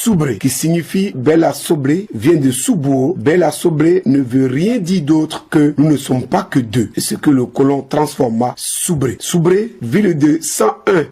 Soubré, qui signifie Bella Sobré, vient de Soubuo. Bella Sobré ne veut rien dire d'autre que nous ne sommes pas que deux. C'est ce que le colon transforma Soubré. Soubré, ville de 101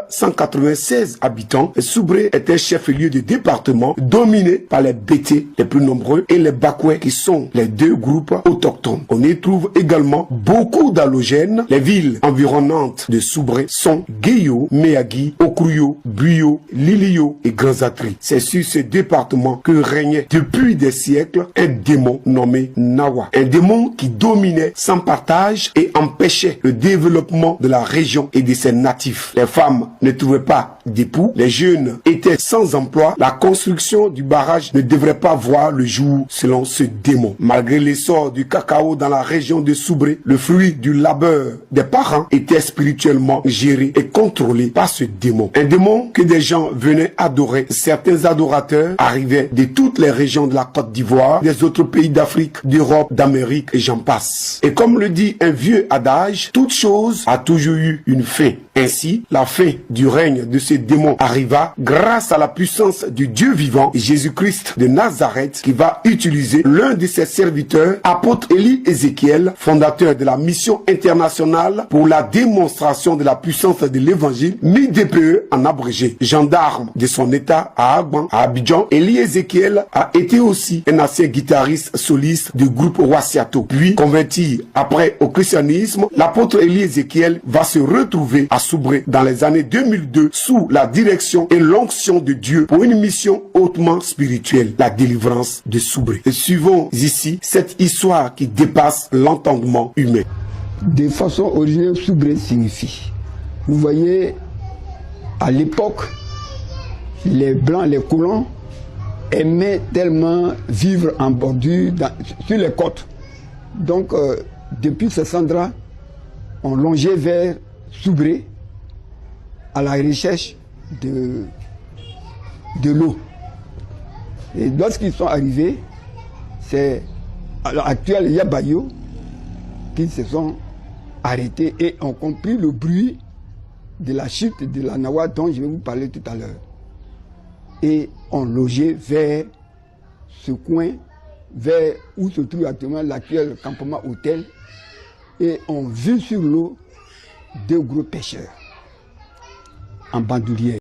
196 habitants. Soubré était chef-lieu de département dominé par les Bété les plus nombreux et les Bakoué qui sont les deux groupes autochtones. On y trouve également beaucoup d'allogènes. Les villes environnantes de Soubré sont Guéyo, Méagui, Okruyo, Buyo, Lilio et Granzatri. C'est sur ce département que régnait depuis des siècles un démon nommé Nawa. Un démon qui dominait sans partage et empêchait le développement de la région et de ses natifs. Les femmes ne trouvaient pas d'époux, les jeunes étaient sans emploi, la construction du barrage ne devrait pas voir le jour selon ce démon. Malgré l'essor du cacao dans la région de Soubré, le fruit du labeur des parents était spirituellement géré et contrôlé par ce démon. Un démon que des gens venaient adorer. Certains adorateurs arrivaient de toutes les régions de la Côte d'Ivoire, des autres pays d'Afrique, d'Europe, d'Amérique et j'en passe. Et comme le dit un vieux adage, toute chose a toujours eu une fin. Ainsi, la fin du règne de ce démon arriva grâce à la puissance du Dieu vivant, Jésus-Christ de Nazareth, qui va utiliser l'un de ses serviteurs, apôtre Élie Ézéchiel, fondateur de la mission internationale pour la démonstration de la puissance de l'évangile, mis DPE en abrégé. Gendarme de son état à Agban, à Abidjan, Élie Ézéchiel a été aussi un ancien guitariste soliste du groupe Wassiato. Puis, converti après au christianisme, l'apôtre Élie Ézéchiel va se retrouver à Soubré dans les années 2002 sous la direction et l'onction de Dieu pour une mission hautement spirituelle, la délivrance de Soubré. Et suivons ici cette histoire qui dépasse l'entendement humain. De façon originelle, Soubré signifie. Vous voyez, à l'époque, les blancs, les colons aimaient tellement vivre en bordure sur les côtes. Donc, depuis Sassandra, on longeait vers Soubré à la recherche de l'eau. Et lorsqu'ils sont arrivés, c'est à l'heure actuelle Yabayo qui se sont arrêtés et ont compris le bruit de la chute de la Nawa dont je vais vous parler tout à l'heure. Et ont logé vers ce coin, vers où se trouve actuellement l'actuel campement hôtel, et ont vu sur l'eau deux gros pêcheurs en bandoulière.